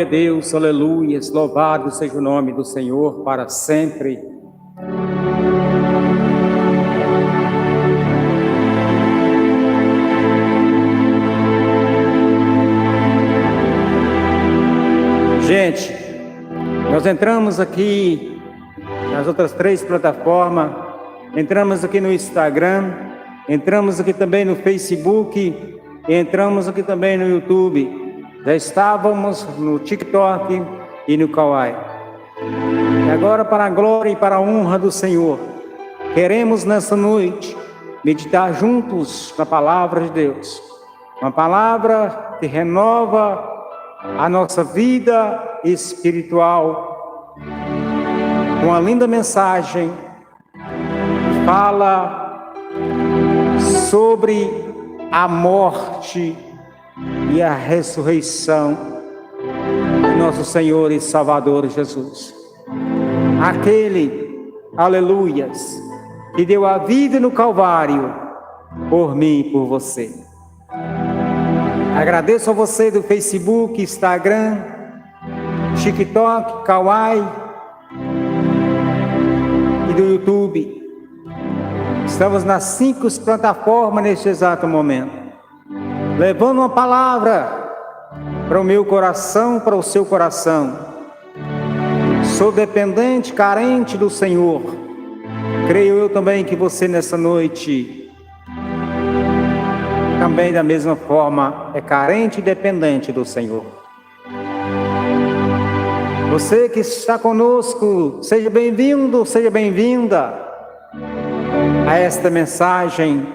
Glória a Deus, aleluias, louvado seja o nome do Senhor para sempre. Gente, nós entramos aqui nas outras 3 plataformas, entramos aqui no Instagram, entramos aqui também no Facebook, entramos aqui também no YouTube. Já estávamos no TikTok e no Kawaii. E agora, para a glória e para a honra do Senhor, queremos nessa noite meditar juntos na palavra de Deus. Uma palavra que renova a nossa vida espiritual. Uma linda mensagem que fala sobre a morte e a ressurreição de nosso Senhor e Salvador Jesus. Aquele, aleluias, que deu a vida no Calvário por mim e por você. Agradeço a você do Facebook, Instagram, TikTok, Kawaii e do YouTube. Estamos nas 5 plataformas neste exato momento, levando uma palavra para o meu coração, para o seu coração. Sou dependente, carente do Senhor. Creio eu também que você nessa noite, também da mesma forma, é carente e dependente do Senhor. Você que está conosco, seja bem-vindo, seja bem-vinda a esta mensagem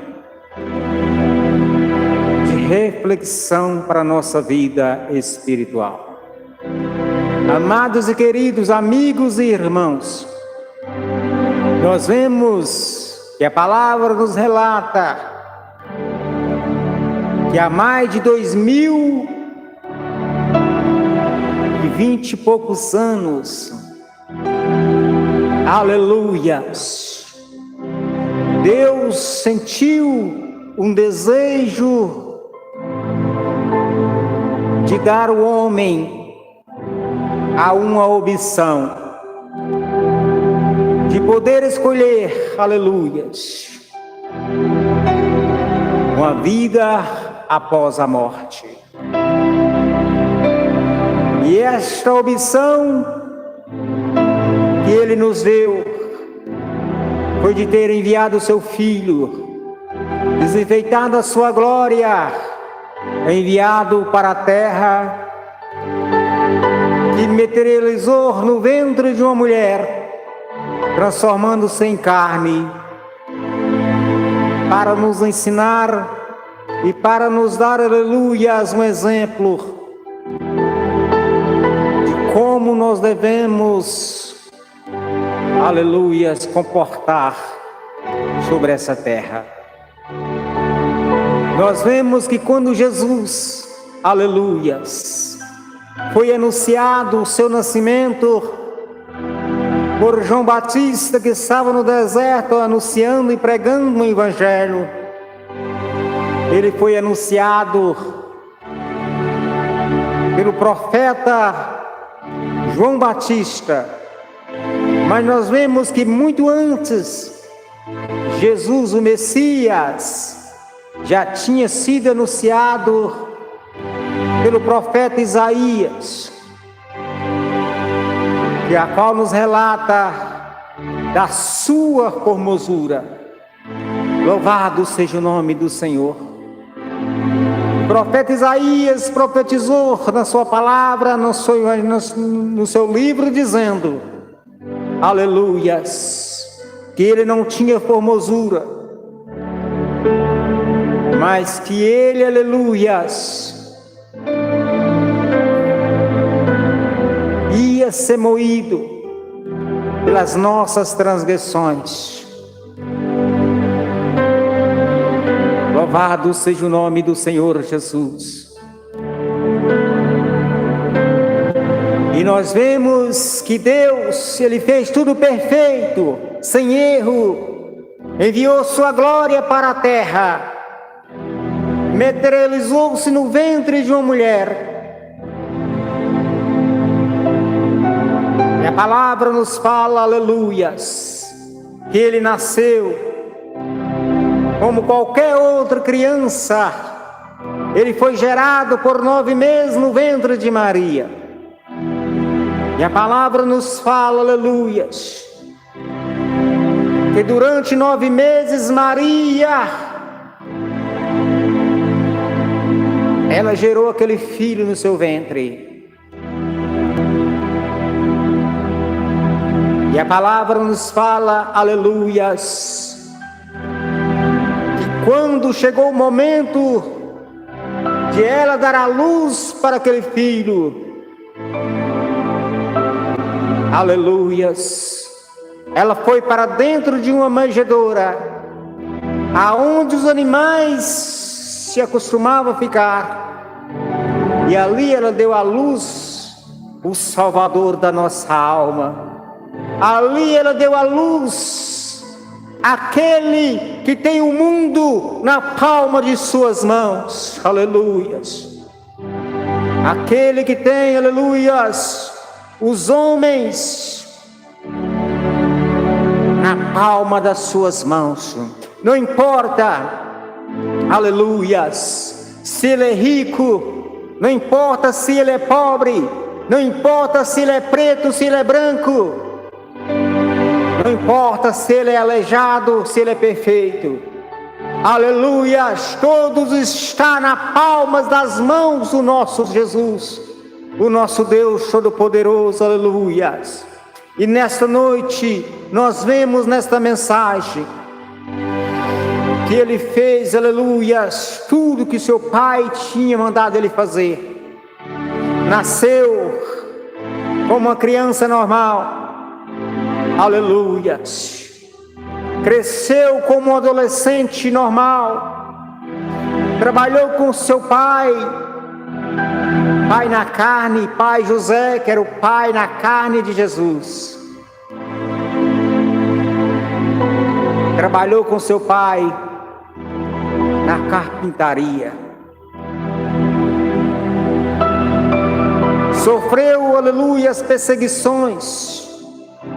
reflexão para a nossa vida espiritual. Amados e queridos amigos e irmãos, nós vemos que a palavra nos relata que há mais de 2020 e poucos anos, aleluias, Deus sentiu um desejo de dar o homem a uma opção, de poder escolher, aleluias, uma vida após a morte. E esta opção que Ele nos deu foi de ter enviado o seu Filho, desenfeitado a sua glória, enviado para a terra, que materializou no ventre de uma mulher, transformando-se em carne, para nos ensinar e para nos dar, aleluias, um exemplo de como nós devemos, aleluias, comportar sobre essa terra. Nós vemos que quando Jesus, aleluias, foi anunciado o seu nascimento por João Batista, que estava no deserto anunciando e pregando o Evangelho, ele foi anunciado pelo profeta João Batista. Mas nós vemos que muito antes, Jesus, o Messias, já tinha sido anunciado pelo profeta Isaías, que a qual nos relata da sua formosura. Louvado seja o nome do Senhor. O profeta Isaías profetizou na sua palavra, no seu livro, dizendo, aleluias, que ele não tinha formosura, mas que ele, aleluias, ia ser moído pelas nossas transgressões. Louvado seja o nome do Senhor Jesus. E nós vemos que Deus, Ele fez tudo perfeito, sem erro, enviou sua glória para a terra, materializou-se no ventre de uma mulher, a palavra nos fala, aleluias, que ele nasceu como qualquer outra criança. Ele foi gerado por 9 meses no ventre de Maria. E a palavra nos fala, aleluias, que durante 9 meses Maria, ela gerou aquele filho no seu ventre. E a palavra nos fala, aleluias, que quando chegou o momento de ela dar a luz para aquele filho, aleluias, ela foi para dentro de uma manjedoura, aonde os animais se acostumavam a ficar, e ali ela deu à luz o Salvador da nossa alma. Ali ela deu à luz aquele que tem o mundo na palma de suas mãos, aleluias. Aquele que tem, aleluias, os homens na palma das suas mãos. Não importa, aleluias, se ele é rico, não importa se ele é pobre, não importa se ele é preto, se ele é branco, não importa se ele é aleijado, se ele é perfeito, aleluias, todos estão na palmas das mãos do nosso Jesus, o nosso Deus Todo-Poderoso, aleluias. E nesta noite, nós vemos nesta mensagem, que ele fez, aleluias, tudo que seu pai tinha mandado ele fazer. Nasceu como uma criança normal, aleluias. Cresceu como um adolescente normal. Trabalhou com seu pai, pai na carne, pai José, que era o pai na carne de Jesus. Trabalhou com seu pai na carpintaria. Sofreu, aleluia, as perseguições.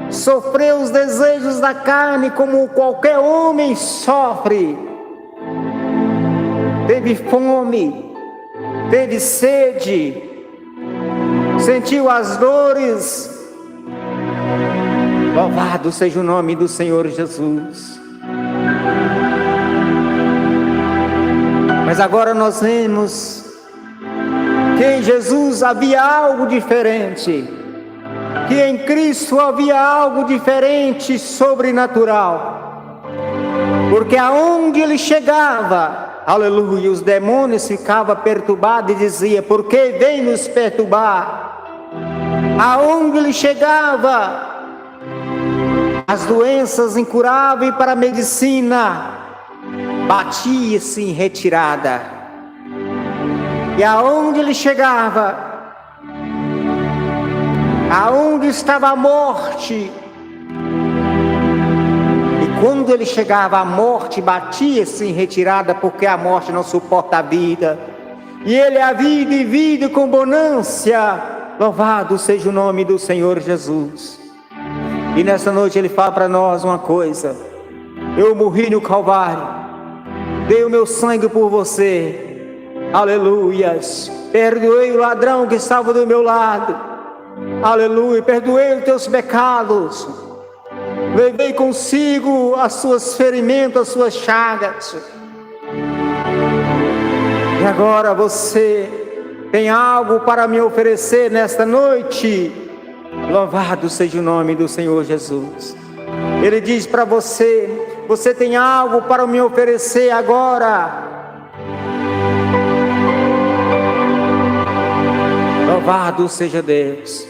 Sofreu os desejos da carne como qualquer homem sofre. Teve fome, teve sede, sentiu as dores. Louvado seja o nome do Senhor Jesus. Mas agora nós vemos que em Jesus havia algo diferente, que em Cristo havia algo diferente, sobrenatural, porque aonde ele chegava, aleluia, os demônios ficavam perturbados e diziam: por que vem nos perturbar? Aonde ele chegava, as doenças incuráveis para a medicina batia-se em retirada. E aonde ele chegava, aonde estava a morte, e quando ele chegava, a morte batia-se em retirada, porque a morte não suporta a vida, e ele é a vida e vida com bonância. Louvado seja o nome do Senhor Jesus. E nessa noite ele fala para nós uma coisa: eu morri no Calvário, dei o meu sangue por você, aleluias, perdoei o ladrão que estava do meu lado, aleluia, perdoei os teus pecados, levei consigo as suas ferimentos, as suas chagas, e agora você tem algo para me oferecer nesta noite. Louvado seja o nome do Senhor Jesus. Ele diz para você: você tem algo para me oferecer agora. Louvado seja Deus.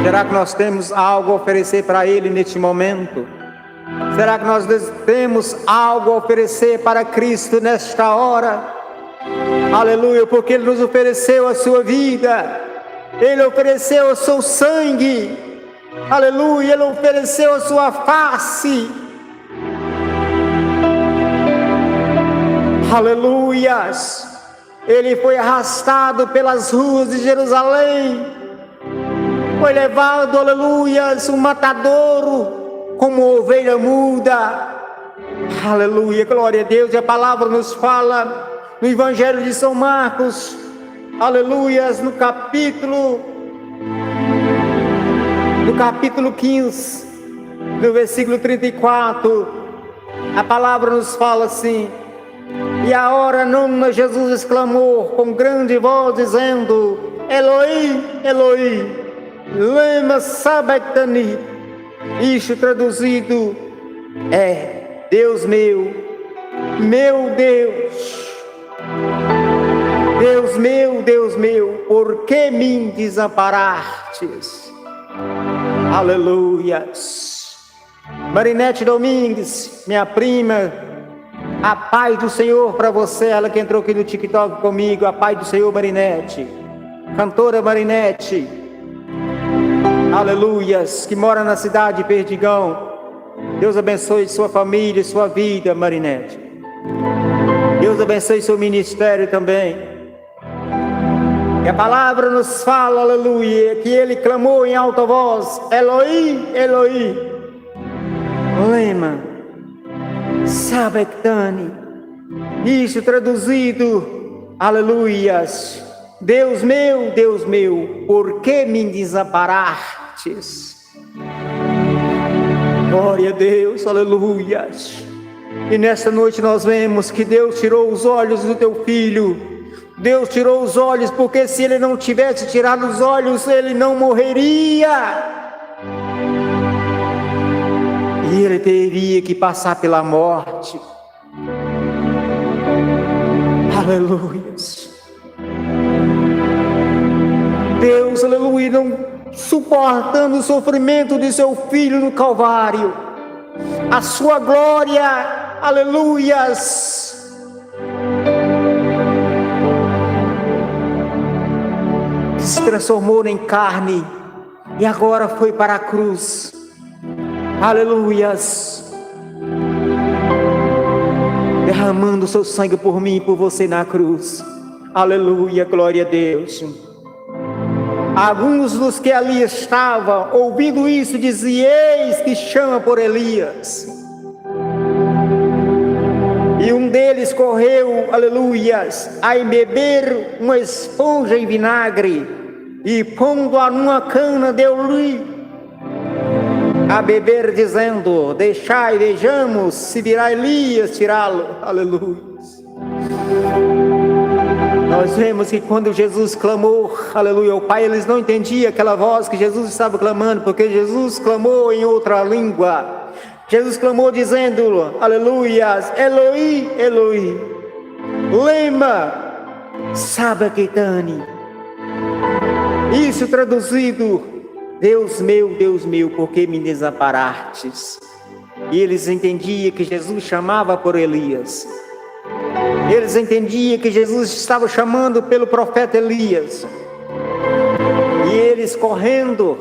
Será que nós temos algo a oferecer para Ele neste momento? Será que nós temos algo a oferecer para Cristo nesta hora? Aleluia, porque Ele nos ofereceu a sua vida, Ele ofereceu o seu sangue, aleluia, Ele ofereceu a sua face, aleluias. Ele foi arrastado pelas ruas de Jerusalém, foi levado, aleluias, um matadouro, como ovelha muda. Aleluia, glória a Deus. E a palavra nos fala no Evangelho de São Marcos, aleluias, no capítulo 15, no versículo 34, a palavra nos fala assim: e a hora nona Jesus exclamou com grande voz, dizendo: Eloi, Eloi, lema sabachthani. Isto traduzido é: Deus meu Deus, Deus meu, por que me desamparastes? Aleluias. Marinete Domingues, minha prima, a paz do Senhor para você, ela que entrou aqui no TikTok comigo, a paz do Senhor, Marinete, cantora Marinete, aleluias, que mora na cidade de Perdigão. Deus abençoe sua família e sua vida, Marinete. Deus abençoe seu ministério também. E a palavra nos fala, aleluia, que ele clamou em alta voz: Eloi, Eloi, lema sabachthani. Isso traduzido, aleluias, Deus meu, por que me desamparastes? Glória a Deus, aleluias. E nesta noite nós vemos que Deus tirou os olhos do teu filho. Deus tirou os olhos, porque se ele não tivesse tirado os olhos, ele não morreria. E ele teria que passar pela morte. Aleluia. Deus, aleluia, não suportando o sofrimento de seu filho no Calvário, a sua glória, aleluias, se transformou em carne e agora foi para a cruz. Aleluias, derramando seu sangue por mim e por você na cruz. Aleluia, glória a Deus. Alguns dos que ali estavam, ouvindo isso, diziam: eis que chama por Elias. E um deles correu, aleluias, a embeber uma esponja em vinagre, e pondo-a numa cana, deu-lhe a beber, dizendo: deixai, vejamos se virá Elias tirá-lo. Aleluia. Nós vemos que quando Jesus clamou, aleluia, o Pai, eles não entendiam aquela voz que Jesus estava clamando, porque Jesus clamou em outra língua. Jesus clamou dizendo, aleluia, Eloi, Eloi, lema sabachthani. Isso traduzido: Deus meu, por que me desamparastes? E eles entendiam que Jesus chamava por Elias. Eles entendiam que Jesus estava chamando pelo profeta Elias. E eles correndo,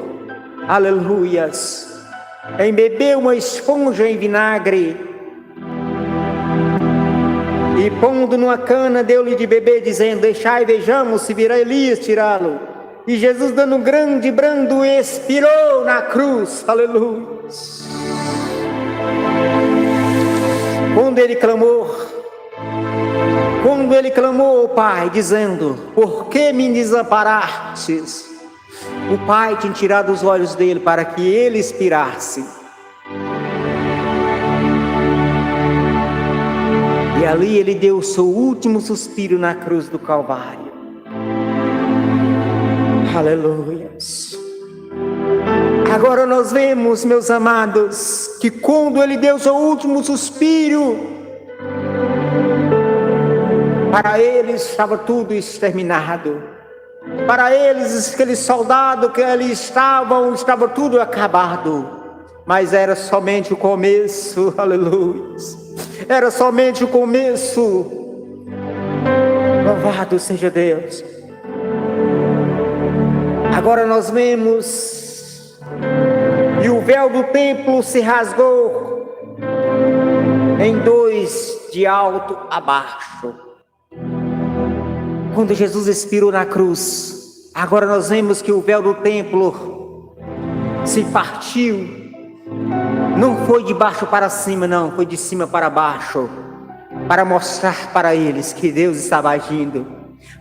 aleluias, embebeu uma esponja em vinagre e pondo numa cana, deu-lhe de beber, dizendo: deixai, vejamos se virá Elias tirá-lo. E Jesus, dando um grande brando, expirou na cruz. Aleluia. Quando ele clamou ao Pai, dizendo: por que me desamparastes? O Pai tinha tirado os olhos dele para que ele expirasse. E ali ele deu o seu último suspiro na cruz do Calvário. Aleluia. Agora nós vemos, meus amados, que quando ele deu o seu último suspiro, para eles estava tudo exterminado. Para eles, aqueles soldados que ali estavam, estava tudo acabado. Mas era somente o começo, aleluia. Era somente o começo. Louvado seja Deus. Agora nós vemos, e o véu do templo se rasgou em dois, de alto a baixo. quando Jesus expirou na cruz, agora nós vemos que o véu do templo se partiu. Não foi de baixo para cima, não, foi de cima para baixo, para mostrar para eles que Deus estava agindo,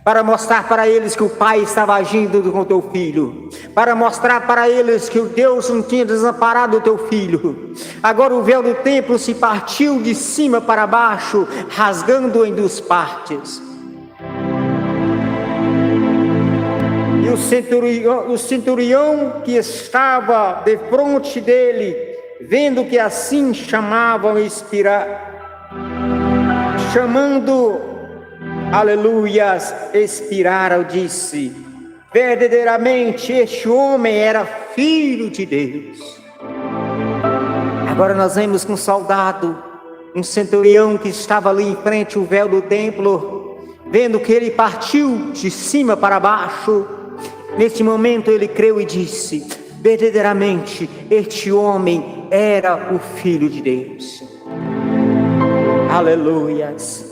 para mostrar para eles que o Pai estava agindo com o teu filho, para mostrar para eles que o Deus não tinha desamparado o teu filho. Agora o véu do templo se partiu de cima para baixo, rasgando em duas partes. E o centurião que estava de frente dele, vendo que assim chamavam chamando, aleluias, expiraram, disse: verdadeiramente este homem era filho de Deus. Agora nós vemos que um soldado, um centurião que estava ali em frente ao véu do templo, vendo que ele partiu de cima para baixo, neste momento ele creu e disse: verdadeiramente este homem era o Filho de Deus. Aleluias.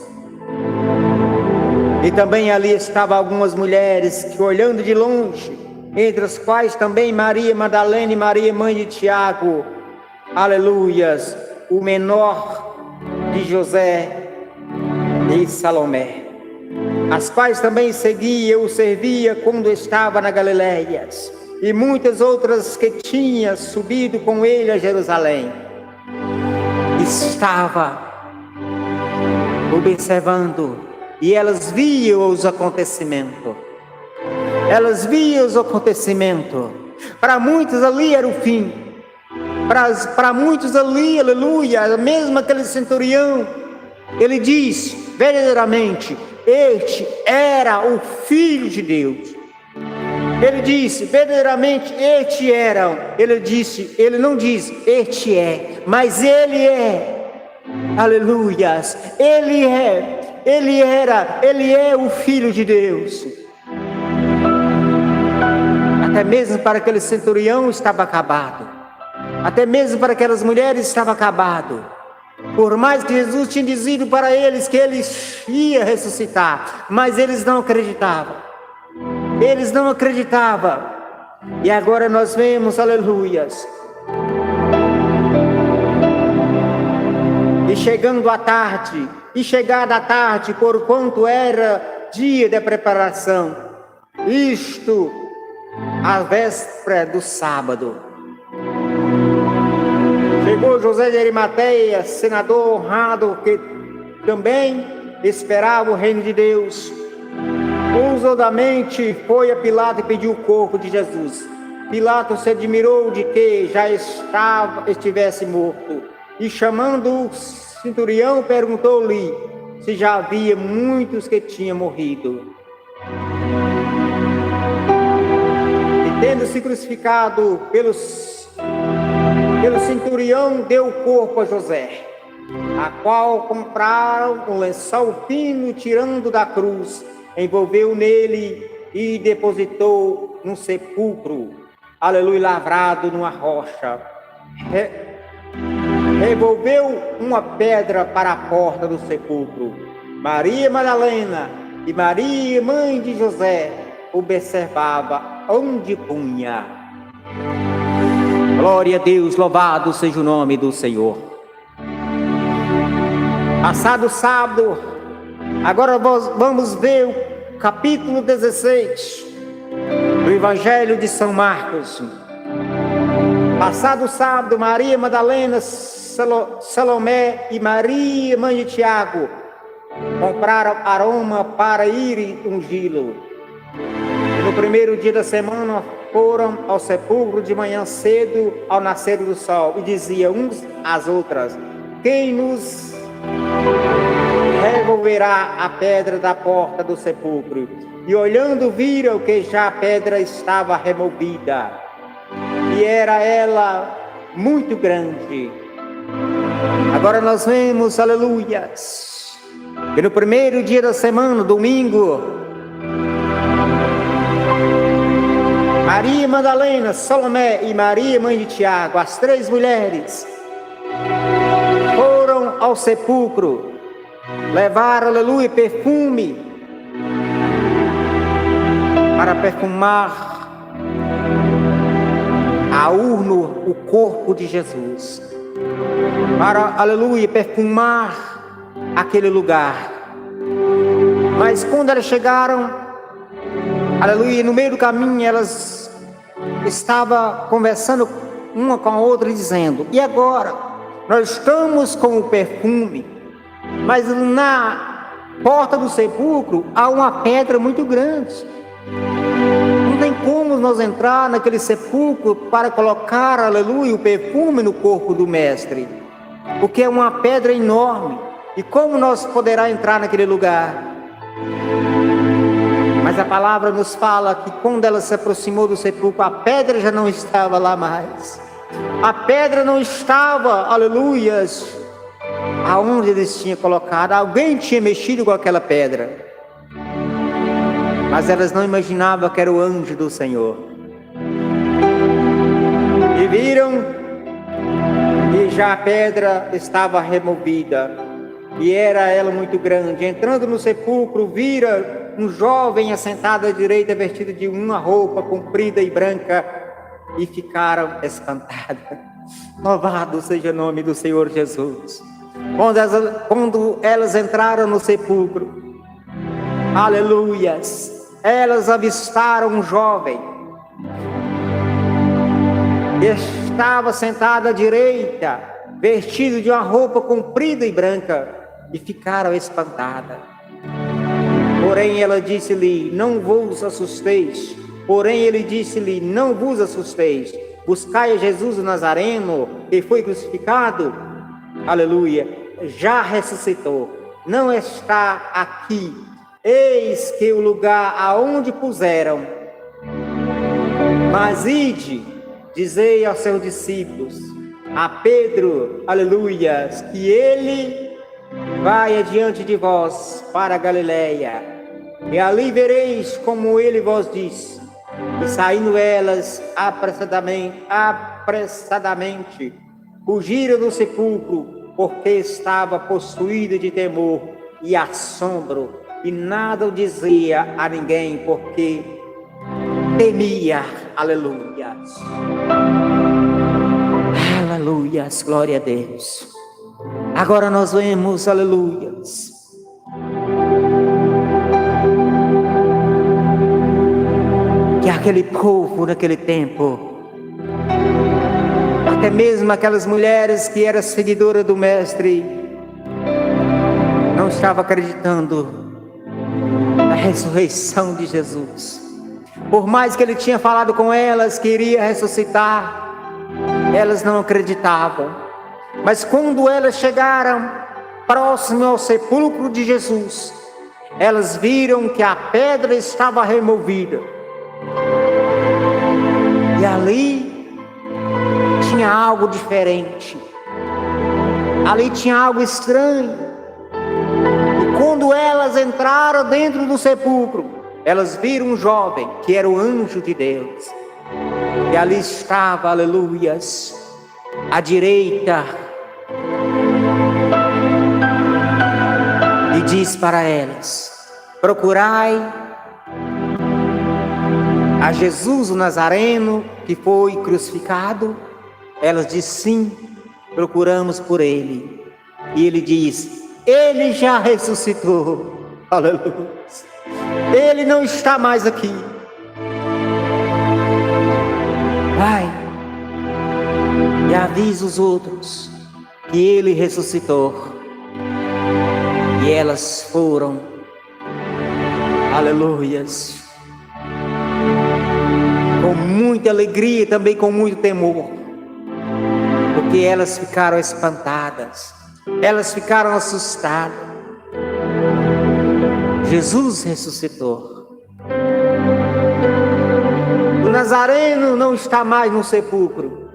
E também ali estavam algumas mulheres que, olhando de longe, entre as quais também Maria Madalena e Maria, mãe de Tiago, aleluias, o menor de José e Salomé, as quais também seguia ou servia quando estava na Galiléia, e muitas outras que tinham subido com ele a Jerusalém, estava observando, e elas viam os acontecimentos. Elas viam os acontecimentos. Para muitos ali era o fim. Para muitos ali, aleluia, mesmo aquele centurião, ele diz, verdadeiramente, este era o Filho de Deus. Ele disse, verdadeiramente, este era. Ele não diz, este é, mas ele é. Aleluias, ele é o Filho de Deus. Até mesmo para aquele centurião estava acabado, até mesmo para aquelas mulheres estava acabado. Por mais que Jesus tinha dizido para eles que ele ia ressuscitar, mas eles não acreditavam. Eles não acreditavam. E agora nós vemos, aleluias, e chegada a tarde, porquanto era dia de preparação, isto à véspera do sábado, chegou José de Arimateia, senador honrado, que também esperava o reino de Deus. Ousadamente foi a Pilato e pediu o corpo de Jesus. Pilato se admirou de que já estivesse morto, e chamando o centurião, perguntou-lhe se já havia muitos que tinham morrido. E tendo-se crucificado pelo centurião, deu o corpo a José, a qual compraram um lençol fino, tirando da cruz, envolveu nele e depositou num sepulcro, aleluia, lavrado numa rocha. Revolveu uma pedra para a porta do sepulcro. Maria Madalena e Maria, mãe de José, observava onde punha. Glória a Deus, louvado seja o nome do Senhor. Passado o sábado, agora vamos ver o capítulo 16 do Evangelho de São Marcos. Passado o sábado, Maria Madalena, Salomé e Maria, mãe de Tiago, compraram aroma para ir ungí-lo. E no primeiro dia da semana foram ao sepulcro de manhã cedo, ao nascer do sol, e diziam uns às outras: quem nos removerá a pedra da porta do sepulcro? E olhando viram que já a pedra estava removida, e era ela muito grande. Agora nós vemos, aleluias, que no primeiro dia da semana, domingo, Maria Madalena, Salomé e Maria, mãe de Tiago, as três mulheres, foram ao sepulcro, levaram, aleluia, perfume, para perfumar a urna, o corpo de Jesus, para, aleluia, perfumar aquele lugar. Mas quando elas chegaram, aleluia, no meio do caminho elas estavam conversando uma com a outra, dizendo: e agora? Nós estamos com o perfume, mas na porta do sepulcro há uma pedra muito grande. Não tem como nós entrar naquele sepulcro para colocar, aleluia, o perfume no corpo do mestre, porque é uma pedra enorme. E como nós poderá entrar naquele lugar? Mas a palavra nos fala que quando ela se aproximou do sepulcro, a pedra já não estava lá mais. A pedra não estava, aleluias, aonde eles tinham colocado. Alguém tinha mexido com aquela pedra. Mas elas não imaginavam que era o anjo do Senhor. E viram que já a pedra estava removida. E era ela muito grande. Entrando no sepulcro, vira um jovem assentado à direita, vestido de uma roupa comprida e branca, e ficaram espantadas. Louvado seja o nome do Senhor Jesus. Quando elas entraram no sepulcro, aleluias, elas avistaram um jovem. Estava sentado à direita, vestido de uma roupa comprida e branca, e ficaram espantadas. Porém ela disse-lhe: não vos assusteis. Porém ele disse-lhe: não vos assusteis. Buscai a Jesus o Nazareno, que foi crucificado, aleluia, já ressuscitou, não está aqui. Eis que o lugar aonde puseram. Mas ide, dizei aos seus discípulos, a Pedro, aleluia, que ele vai adiante de vós para a Galileia, e ali vereis como ele vos disse. E saindo elas apressadamente, fugiram do sepulcro, porque estava possuída de temor e assombro, e nada o dizia a ninguém, porque temia. Aleluias. Aleluias, glória a Deus. Agora nós vemos, aleluias, que aquele povo naquele tempo, até mesmo aquelas mulheres que eram seguidoras do mestre, não estavam acreditando na ressurreição de Jesus. Por mais que ele tinha falado com elas que iria ressuscitar, elas não acreditavam. Mas quando elas chegaram próximo ao sepulcro de Jesus, elas viram que a pedra estava removida. E ali tinha algo diferente. Ali tinha algo estranho. E quando elas entraram dentro do sepulcro, elas viram um jovem que era o anjo de Deus. E ali estava, aleluias, à direita, e diz para elas: procurai a Jesus o Nazareno, que foi crucificado. Elas dizem: sim, procuramos por ele. E ele diz: ele já ressuscitou. Aleluia. Ele não está mais aqui. Vai e avisa os outros que ele ressuscitou. E elas foram, aleluias, com muita alegria e também com muito temor, porque elas ficaram espantadas, elas ficaram assustadas. Jesus ressuscitou. O Nazareno não está mais no sepulcro.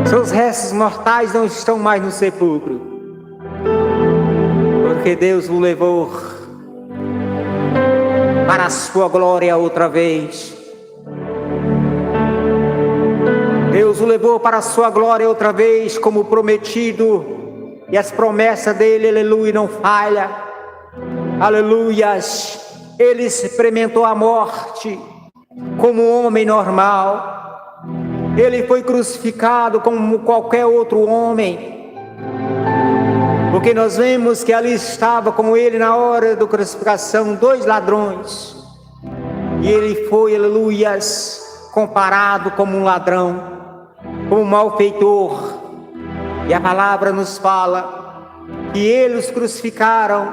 Seus restos mortais não estão mais no sepulcro, porque Deus o levou para a sua glória outra vez. Deus o levou para a sua glória outra vez, como prometido E as promessas dele, aleluia, não falha. Aleluias. Ele experimentou a morte como um homem normal. Ele foi crucificado como qualquer outro homem. Porque nós vemos que ali estava com ele na hora da crucificação 2 ladrões. E ele foi, aleluias, comparado como um ladrão, como um malfeitor. E a palavra nos fala que eles crucificaram,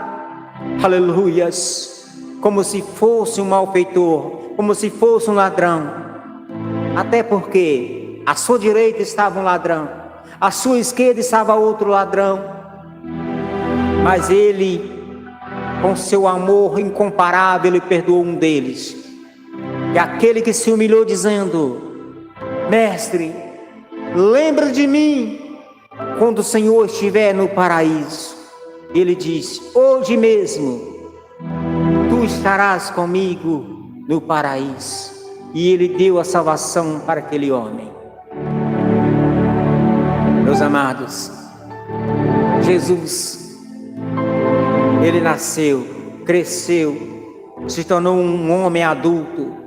aleluias, como se fosse um malfeitor, como se fosse um ladrão. Até porque à sua direita estava um ladrão, à sua esquerda estava outro ladrão. Mas ele, com seu amor incomparável, ele perdoou um deles. E aquele que se humilhou dizendo: Mestre, lembra de mim quando o Senhor estiver no paraíso. Ele disse: hoje mesmo tu estarás comigo no paraíso. E ele deu a salvação para aquele homem. Meus amados, Jesus, ele nasceu, cresceu, se tornou um homem adulto.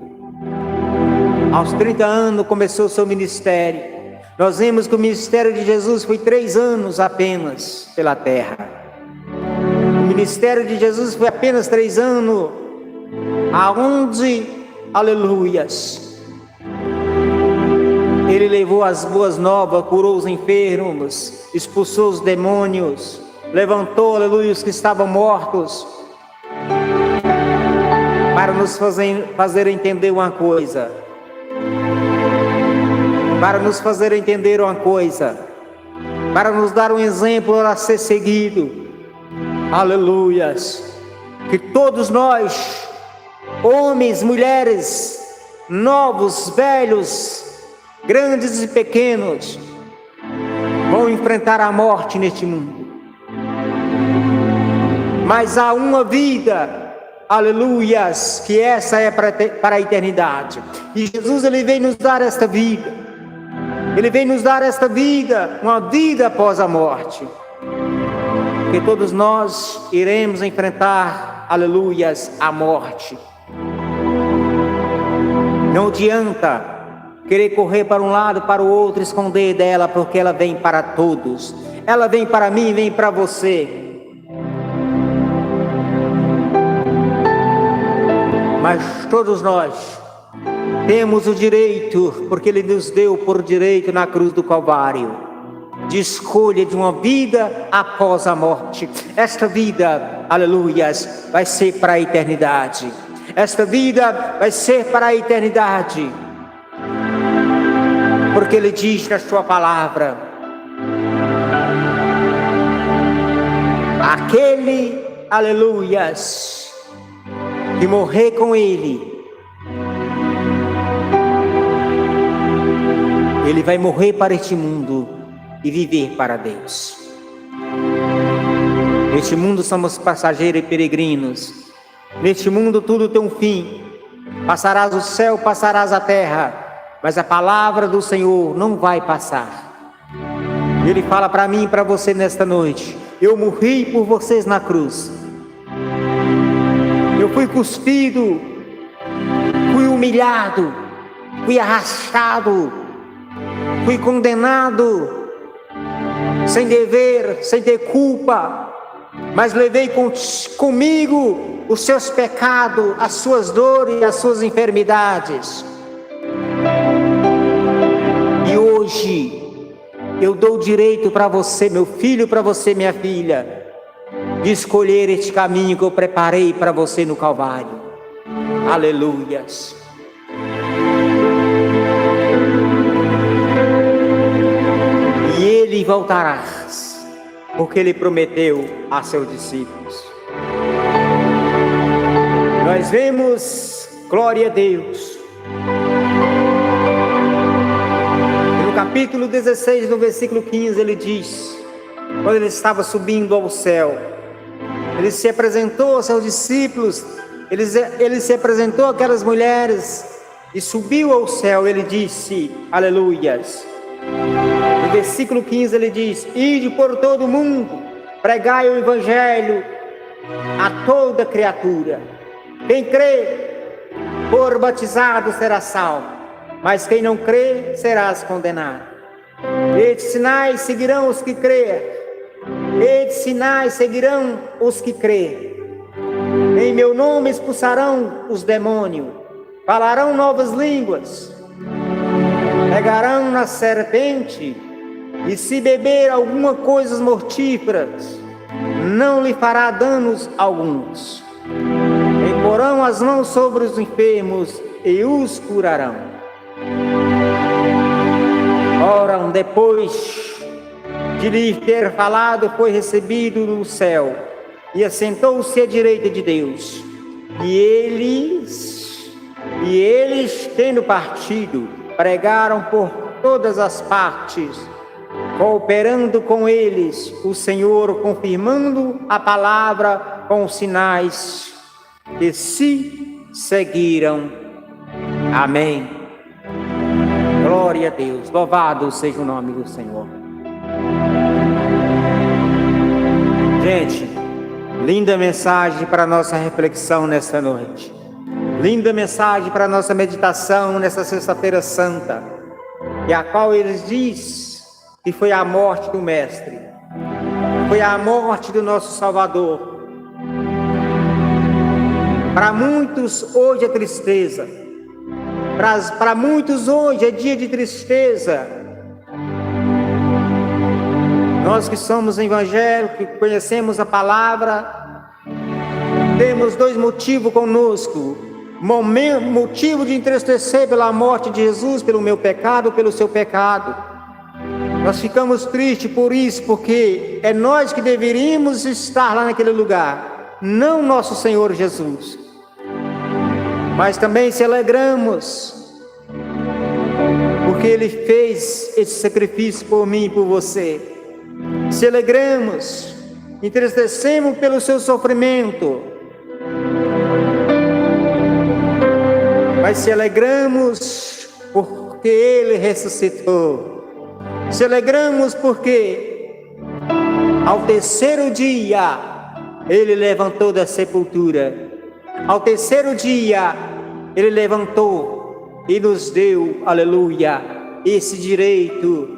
Aos 30 anos começou o seu ministério. Nós vemos que o ministério de Jesus foi 3 anos apenas pela terra. O ministério de Jesus foi apenas 3 anos, aonde, aleluias, ele levou as boas novas, curou os enfermos, expulsou os demônios, levantou, aleluia, os que estavam mortos, para nos fazer entender uma coisa. Para nos fazer entender uma coisa, para nos dar um exemplo a ser seguido, aleluias, que todos nós, homens, mulheres, novos, velhos, grandes e pequenos, vão enfrentar a morte neste mundo, mas há uma vida, aleluias, que essa é para a eternidade, e Jesus, ele veio nos dar esta vida. Ele vem nos dar esta vida, uma vida após a morte. Que todos nós iremos enfrentar, aleluias, a morte. Não adianta querer correr para um lado, para o outro, esconder dela, porque ela vem para todos. Ela vem para mim, vem para você. Mas todos nós temos o direito, porque Ele nos deu por direito na cruz do Calvário, de escolha de uma vida após a morte. Esta vida, aleluias, vai ser para a eternidade. Esta vida vai ser para a eternidade. Porque Ele diz na sua palavra: aquele, aleluias, que morrer com Ele, ele vai morrer para este mundo e viver para Deus. Neste mundo somos passageiros e peregrinos. Neste mundo tudo tem um fim. Passarás o céu, passarás a terra, mas a palavra do Senhor não vai passar. Ele fala para mim e para você nesta noite: eu morri por vocês na cruz. Eu fui cuspido, fui humilhado, fui arrastado, fui condenado, sem dever, sem ter culpa, mas levei comigo os seus pecados, as suas dores e as suas enfermidades. E hoje eu dou direito para você, meu filho, para você, minha filha, de escolher este caminho que eu preparei para você no Calvário. Aleluias. E Ele voltará, porque Ele prometeu a seus discípulos. Nós vemos, glória a Deus, no capítulo 16, no versículo 15, ele diz, quando ele estava subindo ao céu, ele se apresentou aos seus discípulos, ele se apresentou àquelas mulheres e subiu ao céu. Ele disse, aleluias, No versículo 15 ele diz: ide por todo o mundo, pregai o evangelho a toda criatura. Quem crê, for batizado, será salvo, mas quem não crê, serás condenado. Estes sinais seguirão os que crêem. Estes sinais seguirão os que crêem. Em meu nome expulsarão os demônios, falarão novas línguas, pegarão na serpente, e se beber alguma coisa mortífera, não lhe fará danos alguns. Imporão as mãos sobre os enfermos e os curarão. Ora, depois de lhe ter falado, foi recebido no céu e assentou-se à direita de Deus. E eles, tendo partido, pregaram por todas as partes, cooperando com eles o Senhor, confirmando a palavra com os sinais que se seguiram. Amém. Glória a Deus. Louvado seja o nome do Senhor. Gente, linda mensagem para a nossa reflexão nesta noite. Linda mensagem para a nossa meditação nesta sexta-feira santa, e a qual eles diz que foi a morte do Mestre, foi a morte do nosso Salvador. Para muitos hoje é tristeza, para muitos hoje é dia de tristeza. Nós que somos evangélicos, que conhecemos a palavra, temos dois motivos conosco: motivo de entristecer pela morte de Jesus, pelo meu pecado, pelo seu pecado. Nós ficamos tristes por isso, porque é nós que deveríamos estar lá naquele lugar, não nosso Senhor Jesus. Mas também se alegramos, porque Ele fez esse sacrifício por mim e por você. Se alegramos, entristecemos pelo seu sofrimento, mas se alegramos porque Ele ressuscitou. Se alegramos porque ao terceiro dia Ele levantou da sepultura. Ao terceiro dia Ele levantou e nos deu, aleluia, esse direito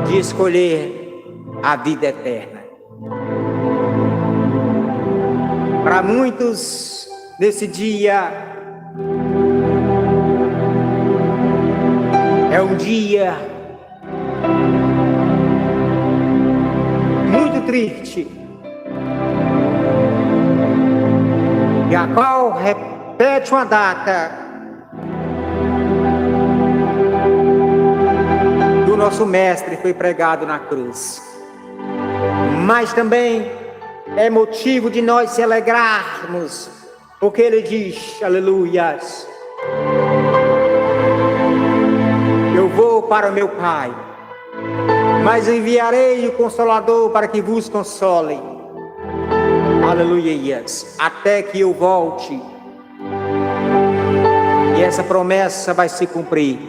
de escolher a vida eterna. Para muitos, nesse dia, é um dia muito triste, e a qual repete uma data do nosso Mestre que foi pregado na cruz. Mas também é motivo de nós se alegrarmos, porque Ele diz, aleluias: eu vou para o meu Pai, mas enviarei o Consolador para que vos console. Aleluias, até que eu volte. E essa promessa vai se cumprir.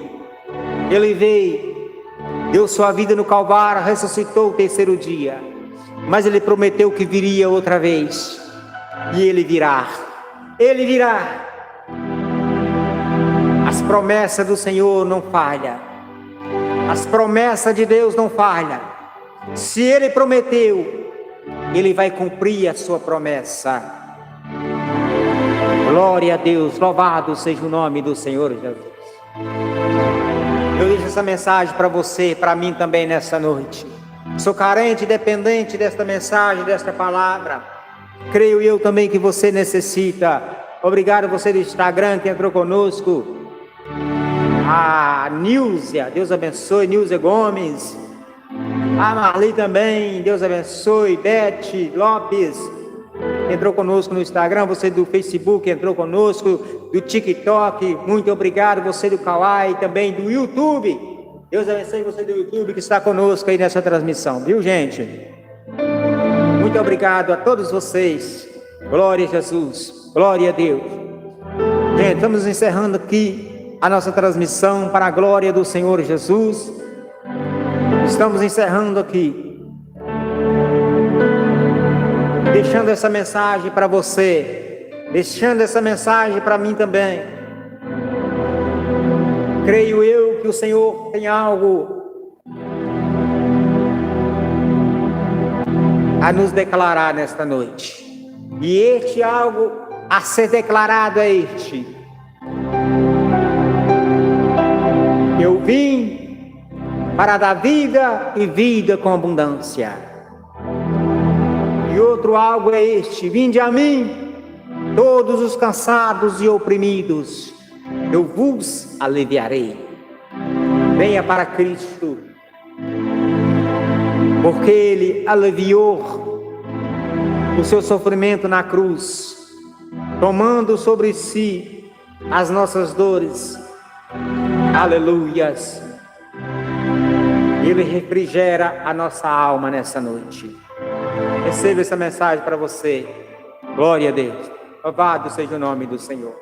Ele veio, deu sua vida no Calvário, ressuscitou o terceiro dia, mas Ele prometeu que viria outra vez. E Ele virá. Ele virá. As promessas do Senhor não falham. As promessas de Deus não falham. Se Ele prometeu, Ele vai cumprir a sua promessa. Glória a Deus, louvado seja o nome do Senhor Jesus. Eu deixo essa mensagem para você, para mim também nessa noite. Sou carente e dependente desta mensagem, desta palavra. Creio eu também que você necessita. Obrigado você do Instagram que entrou conosco. A Nilzia, Deus abençoe, Nilzia Gomes. A Marli também, Deus abençoe. Beth Lopes entrou conosco no Instagram. Você do Facebook entrou conosco, do TikTok, muito obrigado. Você do Kawaii, também do YouTube, Deus abençoe você do YouTube que está conosco aí nessa transmissão, viu, gente? Muito obrigado a todos vocês. Glória a Jesus, glória a Deus. Gente, estamos encerrando aqui a nossa transmissão para a glória do Senhor Jesus. Estamos encerrando aqui, deixando essa mensagem para você, deixando essa mensagem para mim também. Creio eu que o Senhor tem algo a nos declarar nesta noite. E este algo a ser declarado é este: eu vim para dar vida e vida com abundância. E outro algo é este: vinde a mim, todos os cansados e oprimidos, eu vos aliviarei. Venha para Cristo, porque Ele aliviou o seu sofrimento na cruz, tomando sobre si as nossas dores. Aleluias! Ele refrigera a nossa alma nessa noite. Receba essa mensagem para você. Glória a Deus. Louvado seja o nome do Senhor.